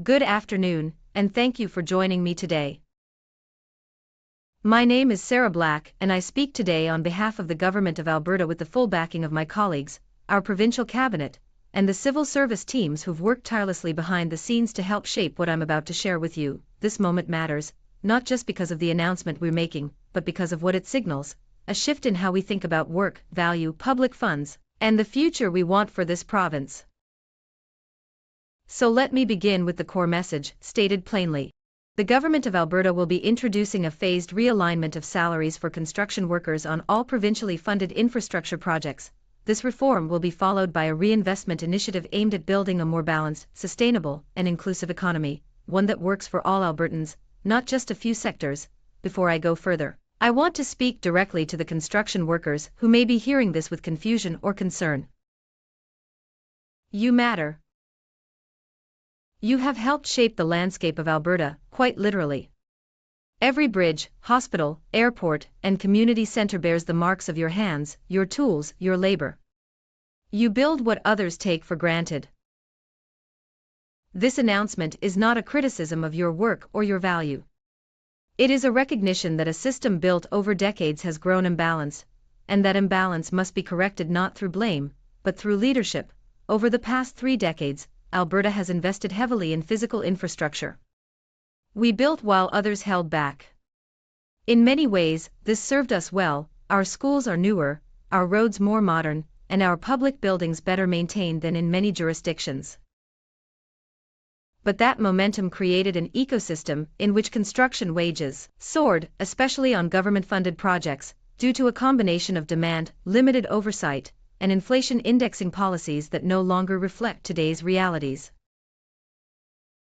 Good afternoon, and thank you for joining me today. My name is Sarah Black, and I speak today on behalf of the Government of Alberta with the full backing of my colleagues, our provincial cabinet, and the civil service teams who've worked tirelessly behind the scenes to help shape what I'm about to share with you. This moment matters, not just because of the announcement we're making, but because of what it signals: a shift in how we think about work, value, public funds, and the future we want for this province. So let me begin with the core message, stated plainly. The Government of Alberta will be introducing a phased realignment of salaries for construction workers on all provincially funded infrastructure projects. This reform will be followed by a reinvestment initiative aimed at building a more balanced, sustainable, and inclusive economy, one that works for all Albertans, not just a few sectors. Before I go further, I want to speak directly to the construction workers who may be hearing this with confusion or concern. You matter. You have helped shape the landscape of Alberta, quite literally. Every bridge, hospital, airport, and community center bears the marks of your hands, your tools, your labor. You build what others take for granted. This announcement is not a criticism of your work or your value. It is a recognition that a system built over decades has grown imbalanced, and that imbalance must be corrected not through blame, but through leadership. Over the past 3 decades, Alberta has invested heavily in physical infrastructure. We built while others held back. In many ways, this served us well. Our schools are newer, our roads more modern, and our public buildings better maintained than in many jurisdictions. But that momentum created an ecosystem in which construction wages soared, especially on government-funded projects, due to a combination of demand, limited oversight, and inflation indexing policies that no longer reflect today's realities.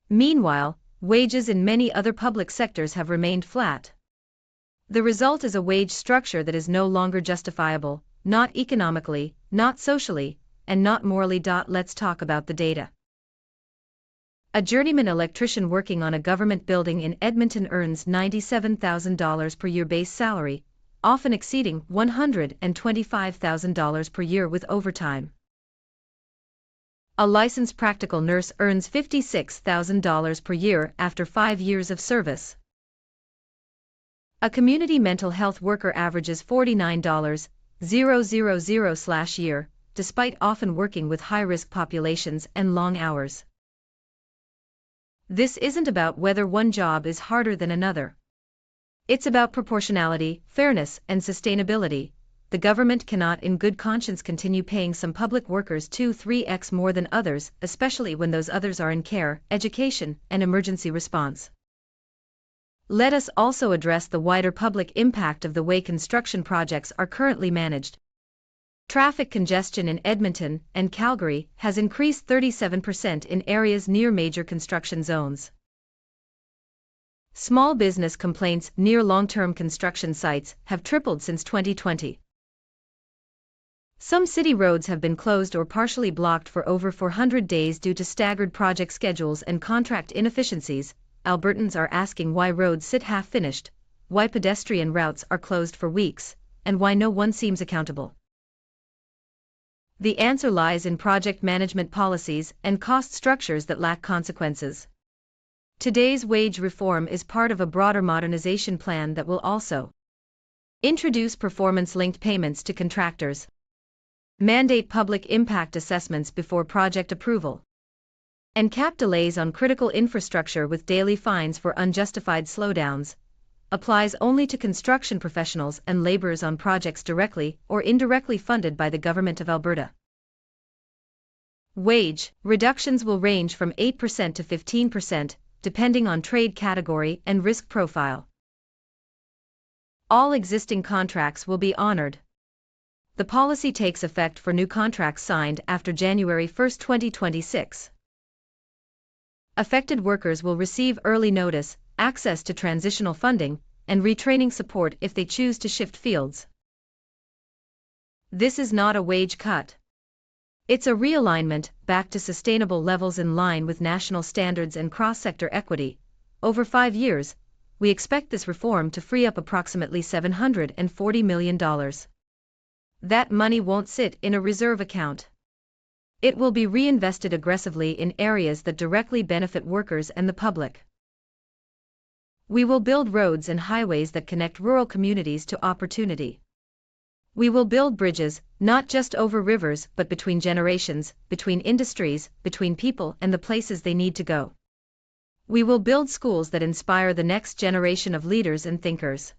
Meanwhile, wages in many other public sectors have remained flat. The result is a wage structure that is no longer justifiable, not economically, not socially, and not morally. Let's talk about the data. A journeyman electrician working on a government building in Edmonton earns $97,000 per year base salary, often exceeding $125,000 per year with overtime. A licensed practical nurse earns $56,000 per year after 5 years of service. A community mental health worker averages $49,000/year, despite often working with high-risk populations and long hours. This isn't about whether one job is harder than another. It's about proportionality, fairness, and sustainability. The government cannot in good conscience continue paying some public workers 2-3x more than others, especially when those others are in care, education, and emergency response. Let us also address the wider public impact of the way construction projects are currently managed. Traffic congestion in Edmonton and Calgary has increased 37% in areas near major construction zones. Small business complaints near long-term construction sites have tripled since 2020. Some city roads have been closed or partially blocked for over 400 days due to staggered project schedules and contract inefficiencies. Albertans are asking why roads sit half-finished, why pedestrian routes are closed for weeks, and why no one seems accountable. The answer lies in project management policies and cost structures that lack consequences. Today's wage reform is part of a broader modernization plan that will also introduce performance-linked payments to contractors, mandate public impact assessments before project approval, and cap delays on critical infrastructure with daily fines for unjustified slowdowns. Applies only to construction professionals and laborers on projects directly or indirectly funded by the Government of Alberta. Wage reductions will range from 8% to 15%, depending on trade category and risk profile. All existing contracts will be honored. The policy takes effect for new contracts signed after January 1, 2026. Affected workers will receive early notice, access to transitional funding, and retraining support if they choose to shift fields. This is not a wage cut. It's a realignment back to sustainable levels in line with national standards and cross-sector equity. Over 5 years, we expect this reform to free up approximately $740 million. That money won't sit in a reserve account. It will be reinvested aggressively in areas that directly benefit workers and the public. We will build roads and highways that connect rural communities to opportunity. We will build bridges, not just over rivers but between generations, between industries, between people and the places they need to go. We will build schools that inspire the next generation of leaders and thinkers.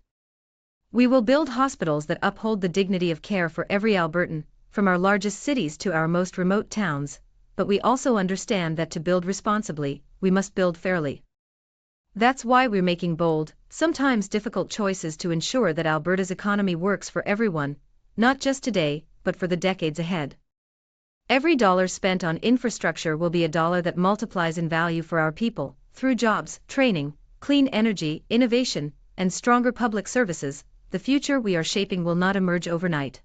We will build hospitals that uphold the dignity of care for every Albertan, from our largest cities to our most remote towns, but we also understand that to build responsibly, we must build fairly. That's why we're making bold, sometimes difficult choices to ensure that Alberta's economy works for everyone, not just today, but for the decades ahead. Every dollar spent on infrastructure will be a dollar that multiplies in value for our people, through jobs, training, clean energy, innovation, and stronger public services. The future we are shaping will not emerge overnight.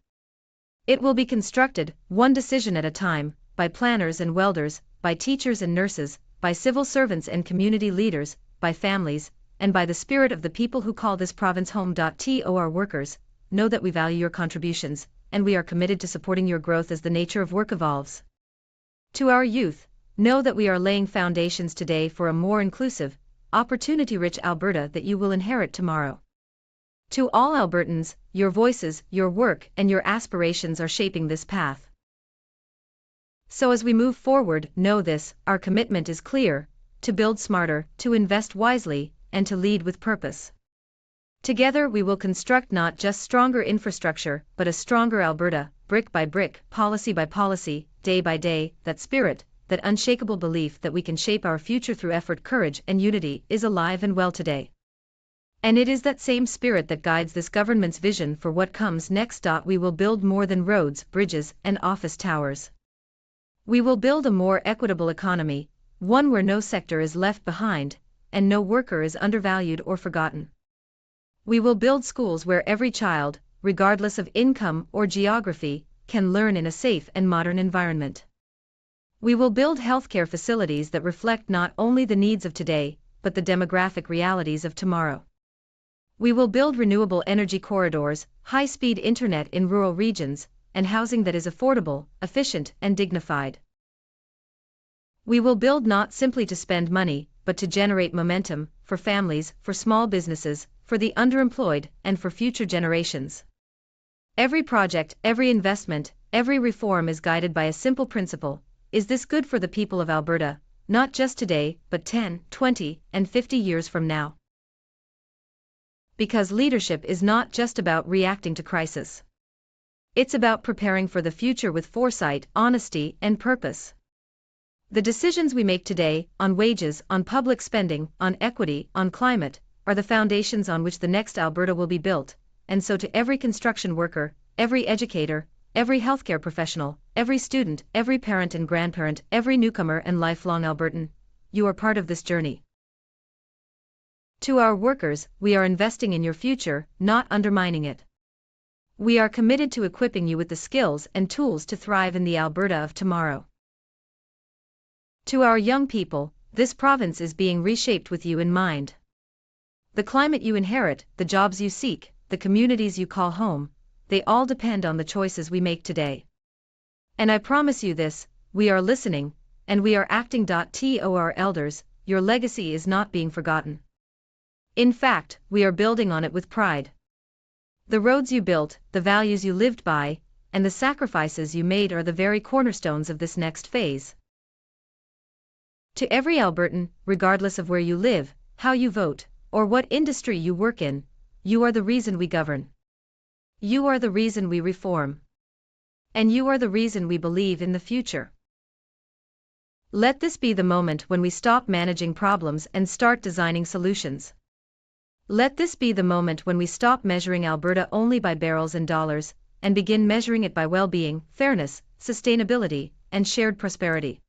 It will be constructed, one decision at a time, by planners and welders, by teachers and nurses, by civil servants and community leaders, by families, and by the spirit of the people who call this province home. To our workers, know that we value your contributions, and we are committed to supporting your growth as the nature of work evolves. To our youth, know that we are laying foundations today for a more inclusive, opportunity-rich Alberta that you will inherit tomorrow. To all Albertans, your voices, your work, and your aspirations are shaping this path. So as we move forward, know this, our commitment is clear: to build smarter, to invest wisely, and to lead with purpose. Together we will construct not just stronger infrastructure, but a stronger Alberta, brick by brick, policy by policy, day by day. That spirit, that unshakable belief that we can shape our future through effort, courage, and unity, is alive and well today. And it is that same spirit that guides this government's vision for what comes next. We will build more than roads, bridges, and office towers. We will build a more equitable economy, one where no sector is left behind, and no worker is undervalued or forgotten. We will build schools where every child, regardless of income or geography, can learn in a safe and modern environment. We will build healthcare facilities that reflect not only the needs of today, but the demographic realities of tomorrow. We will build renewable energy corridors, high-speed internet in rural regions, and housing that is affordable, efficient, and dignified. We will build not simply to spend money, but to generate momentum, for families, for small businesses, for the underemployed, and for future generations. Every project, every investment, every reform is guided by a simple principle: is this good for the people of Alberta, not just today, but 10, 20, and 50 years from now? Because leadership is not just about reacting to crisis. It's about preparing for the future with foresight, honesty, and purpose. The decisions we make today, on wages, on public spending, on equity, on climate, are the foundations on which the next Alberta will be built. And so to every construction worker, every educator, every healthcare professional, every student, every parent and grandparent, every newcomer and lifelong Albertan, you are part of this journey. To our workers, we are investing in your future, not undermining it. We are committed to equipping you with the skills and tools to thrive in the Alberta of tomorrow. To our young people, this province is being reshaped with you in mind. The climate you inherit, the jobs you seek, the communities you call home, they all depend on the choices we make today. And I promise you this, we are listening, and we are acting. To our elders, your legacy is not being forgotten. In fact, we are building on it with pride. The roads you built, the values you lived by, and the sacrifices you made are the very cornerstones of this next phase. To every Albertan, regardless of where you live, how you vote, or what industry you work in, you are the reason we govern. You are the reason we reform. And you are the reason we believe in the future. Let this be the moment when we stop managing problems and start designing solutions. Let this be the moment when we stop measuring Alberta only by barrels and dollars, and begin measuring it by well-being, fairness, sustainability, and shared prosperity.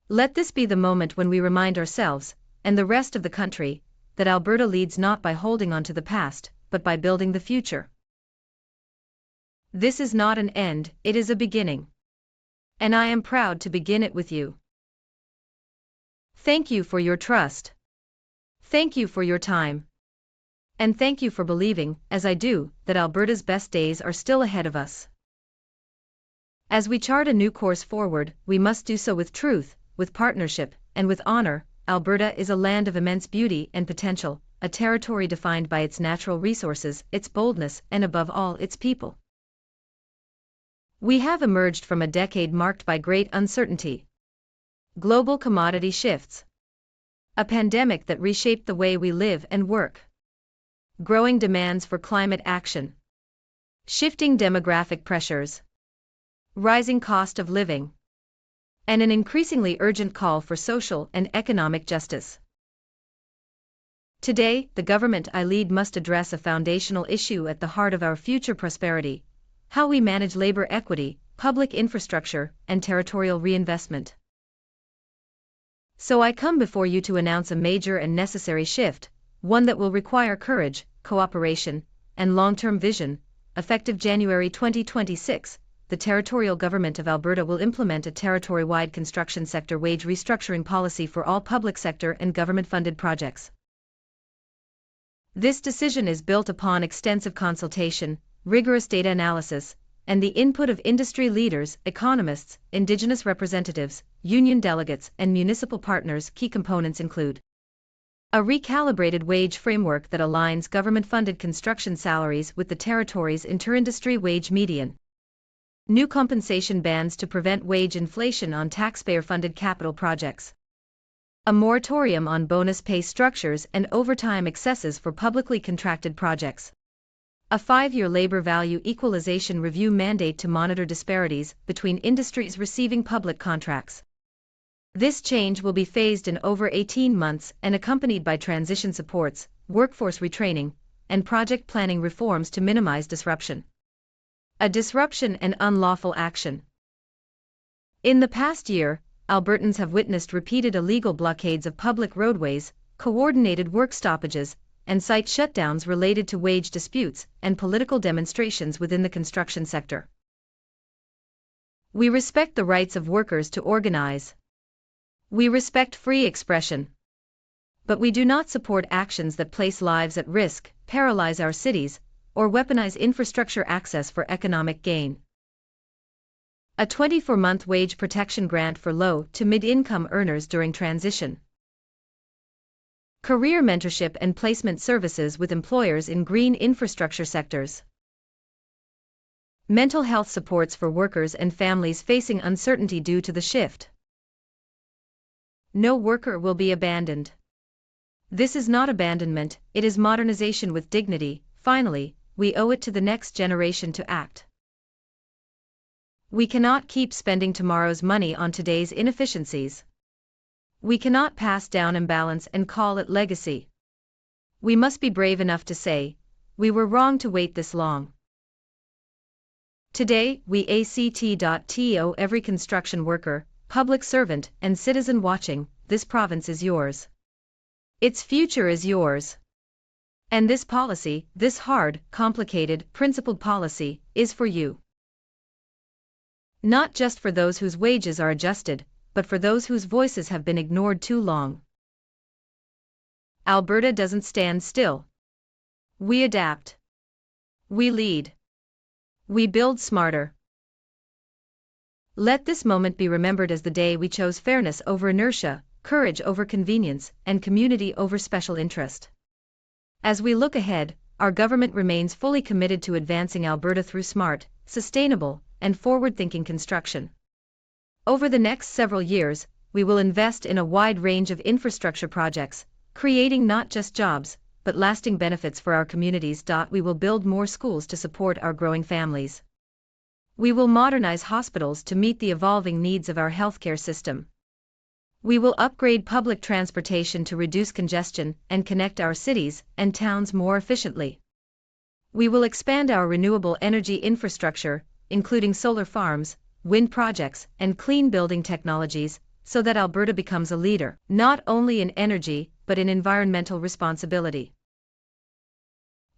Let this be the moment when we remind ourselves, and the rest of the country, that Alberta leads not by holding on to the past, but by building the future. This is not an end, it is a beginning. And I am proud to begin it with you. Thank you for your trust. Thank you for your time. And thank you for believing, as I do, that Alberta's best days are still ahead of us. As we chart a new course forward, we must do so with truth, with partnership, and with honor. Alberta is a land of immense beauty and potential, a territory defined by its natural resources, its boldness, and above all, its people. We have emerged from a decade marked by great uncertainty, global commodity shifts, a pandemic that reshaped the way we live and work, growing demands for climate action, shifting demographic pressures, rising cost of living, and an increasingly urgent call for social and economic justice. Today, the government I lead must address a foundational issue at the heart of our future prosperity: how we manage labor equity, public infrastructure, and territorial reinvestment. So I come before you to announce a major and necessary shift, one that will require courage, cooperation, and long-term vision. Effective January 2026, the Territorial Government of Alberta will implement a territory-wide construction sector wage restructuring policy for all public sector and government-funded projects. This decision is built upon extensive consultation, rigorous data analysis, and the input of industry leaders, economists, Indigenous representatives, union delegates, and municipal partners. Key components include a recalibrated wage framework that aligns government-funded construction salaries with the territory's inter-industry wage median, new compensation bands to prevent wage inflation on taxpayer-funded capital projects, a moratorium on bonus pay structures and overtime excesses for publicly contracted projects, a 5-year labor value equalization review mandate to monitor disparities between industries receiving public contracts. This change will be phased in over 18 months and accompanied by transition supports, workforce retraining, and project planning reforms to minimize disruption. A disruption and unlawful action. In the past year, Albertans have witnessed repeated illegal blockades of public roadways, coordinated work stoppages, and site shutdowns related to wage disputes and political demonstrations within the construction sector. We respect the rights of workers to organize. We respect free expression. But we do not support actions that place lives at risk, paralyze our cities, or weaponize infrastructure access for economic gain. A 24-month wage protection grant for low to mid-income earners during transition. Career mentorship and placement services with employers in green infrastructure sectors. Mental health supports for workers and families facing uncertainty due to the shift. No worker will be abandoned. This is not abandonment, it is modernization with dignity. Finally, we owe it to the next generation to act. We cannot keep spending tomorrow's money on today's inefficiencies. We cannot pass down imbalance and call it legacy. We must be brave enough to say, we were wrong to wait this long. Today, we ACT.TO every construction worker, public servant, and citizen watching, this province is yours. Its future is yours. And this policy, this hard, complicated, principled policy, is for you. Not just for those whose wages are adjusted, but for those whose voices have been ignored too long. Alberta doesn't stand still. We adapt. We lead. We build smarter. Let this moment be remembered as the day we chose fairness over inertia, courage over convenience, and community over special interest. As we look ahead, our government remains fully committed to advancing Alberta through smart, sustainable, and forward-thinking construction. Over the next several years, we will invest in a wide range of infrastructure projects, creating not just jobs, but lasting benefits for our communities. We will build more schools to support our growing families. We will modernize hospitals to meet the evolving needs of our healthcare system. We will upgrade public transportation to reduce congestion and connect our cities and towns more efficiently. We will expand our renewable energy infrastructure, including solar farms, wind projects, and clean building technologies, so that Alberta becomes a leader, not only in energy, but in environmental responsibility.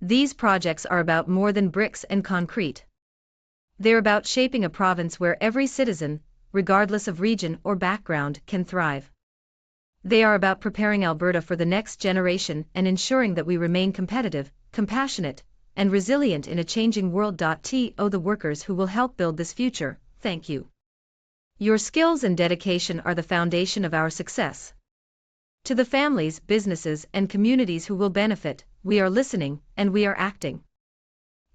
These projects are about more than bricks and concrete. They're about shaping a province where every citizen, regardless of region or background, can thrive. They are about preparing Alberta for the next generation and ensuring that we remain competitive, compassionate, and resilient in a changing world. To the workers who will help build this future, thank you. Your skills and dedication are the foundation of our success. To the families, businesses, and communities who will benefit, we are listening, and we are acting.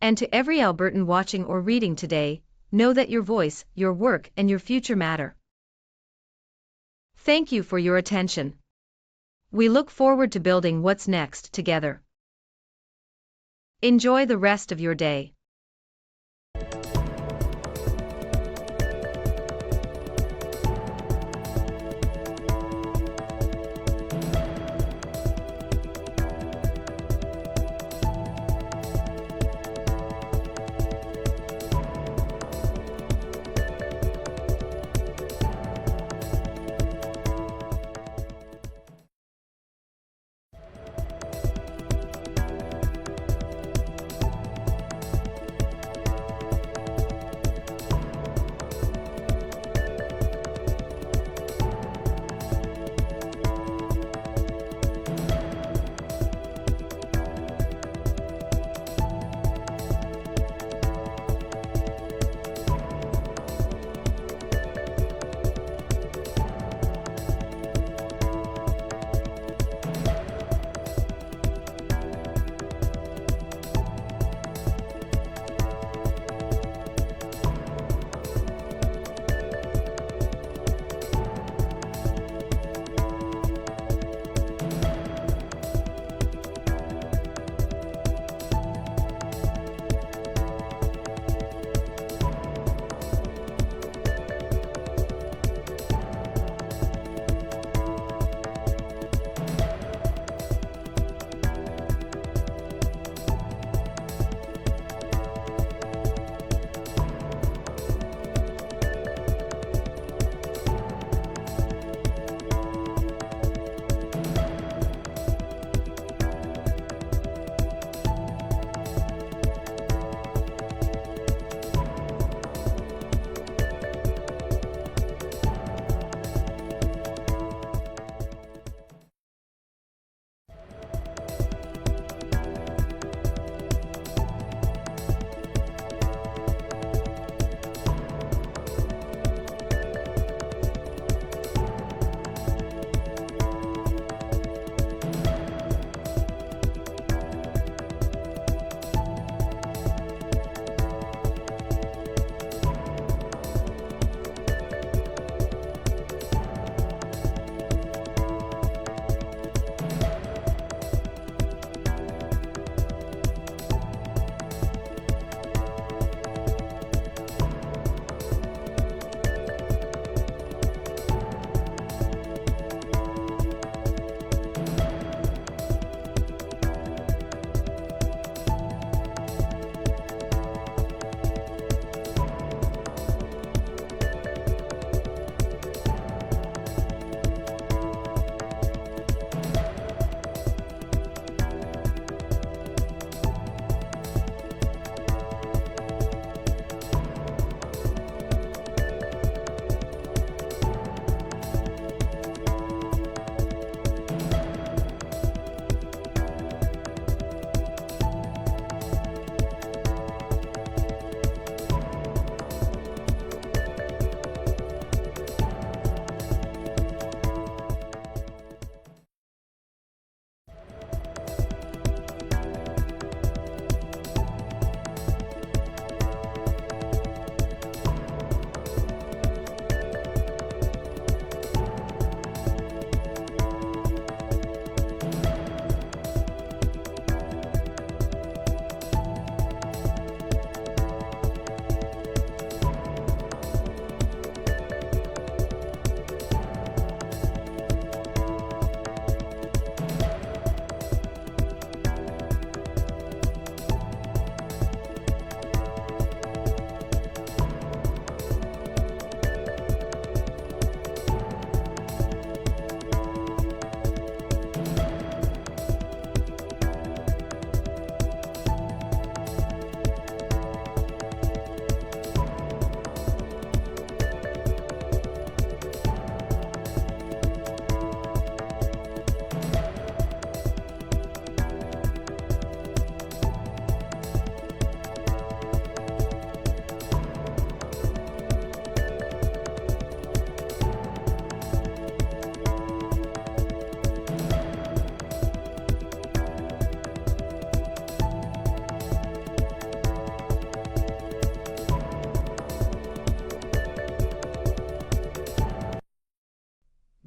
And to every Albertan watching or reading today, know that your voice, your work, and your future matter. Thank you for your attention. We look forward to building what's next together. Enjoy the rest of your day.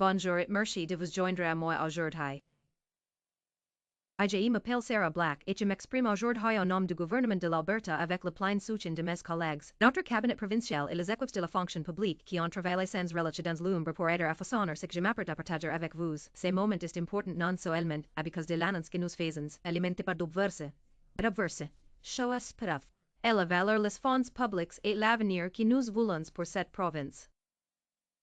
Bonjour et merci de vous joindre à moi aujourd'hui. Je m'appelle Sarah Black et je m'exprime aujourd'hui au nom du gouvernement de l'Alberta avec le plein soutien de mes collègues. Notre cabinet provincial et les équipes de la fonction publique qui ont travaillé sans relâche dans l'ombre pour aider à façonner ce que je m'apprête à partager avec vous. Ces moments est important non seulement à cause de l'annonce que nous faisons, alimenté par d'obverse, show us preuve, et la valeur les fonds publics et l'avenir que nous voulons pour cette province.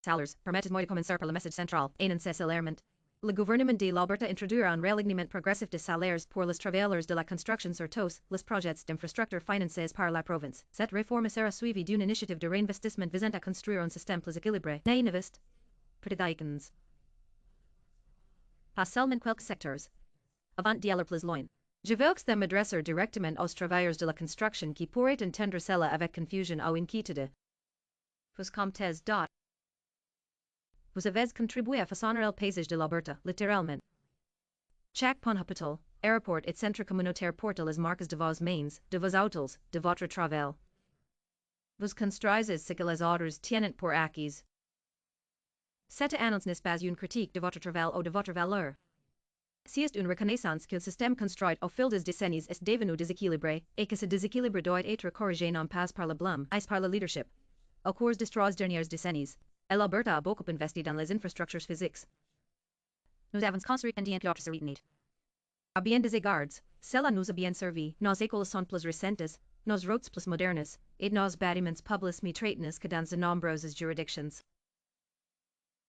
Salaires, permettez-moi de commencer par le message central, et non cessément. Le gouvernement de l'Alberta introduira un réalignement progressif de salaires pour les travailleurs de la construction sur tous les projets d'infrastructure financés par la province. Cette réforme sera suivie d'une initiative de réinvestissement visant à construire un système plus équilibré. N'invest. Prédictions. Pas seulement quelques secteurs. Avant d'y aller plus loin. Je veux que m'adresser directement aux travailleurs de la construction qui pourraient entendre cela avec confusion ou inquiétude. Vous comptez dot. Vous avez contribué à façonner le paysage de l'Alberta, littéralement. Chaque pont hôpital, aéroport et centre communautaire portent les marques de vos mains, de vos autos, de votre travail. Vous construisez ce que les autres tiennent pour acquis. Cette annonce n'est pas une critique de votre travail ou de votre valeur. C'est une reconnaissance que le système construit au fil des décennies est devenu déséquilibré, et que ce déséquilibre doit être corrigé non pas par le blâme, mais par le leadership. Au cours des 3 dernières décennies, l'Alberta a beaucoup investi dans les infrastructures physiques. Nous avons construit un théâtre sur Internet. À bien des égards, cela nous a bien servi. Nos écoles sont plus récentes, nos routes plus modernes, et nos bâtiments publics mieux traités que dans de nombreuses juridictions.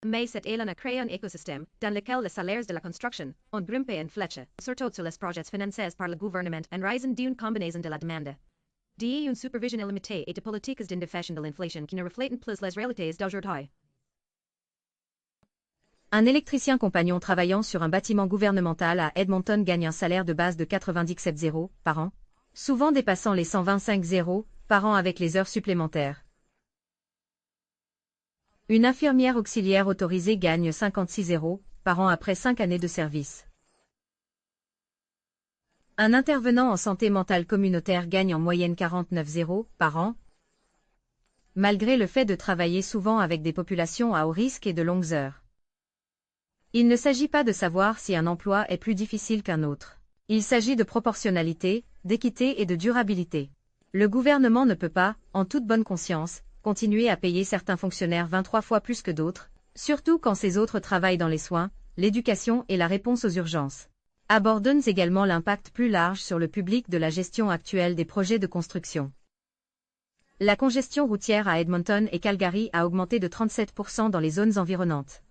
Mais cet élan a créé un écosystème dans lequel les salaires de la construction ont grimpé en flèche, surtout sur les projets financés par le gouvernement en raison d'une combinaison de la demande. Une supervision illimitée et de politiques d'indexation de l'inflation qui ne reflètent plus les réalités d'aujourd'hui. Un électricien compagnon travaillant sur un bâtiment gouvernemental à Edmonton gagne un salaire de base de 97 € par an, souvent dépassant les 125 € par an avec les heures supplémentaires. Une infirmière auxiliaire autorisée gagne 56 € par an après 5 années de service. Un intervenant en santé mentale communautaire gagne en moyenne 49 € par an, malgré le fait de travailler souvent avec des populations à haut risque et de longues heures. Il ne s'agit pas de savoir si un emploi est plus difficile qu'un autre. Il s'agit de proportionnalité, d'équité et de durabilité. Le gouvernement ne peut pas, en toute bonne conscience, continuer à payer certains fonctionnaires 23 fois plus que d'autres, surtout quand ces autres travaillent dans les soins, l'éducation et la réponse aux urgences. Abordons également l'impact plus large sur le public de la gestion actuelle des projets de construction. La congestion routière à Edmonton et Calgary a augmenté de 37% dans les zones environnantes.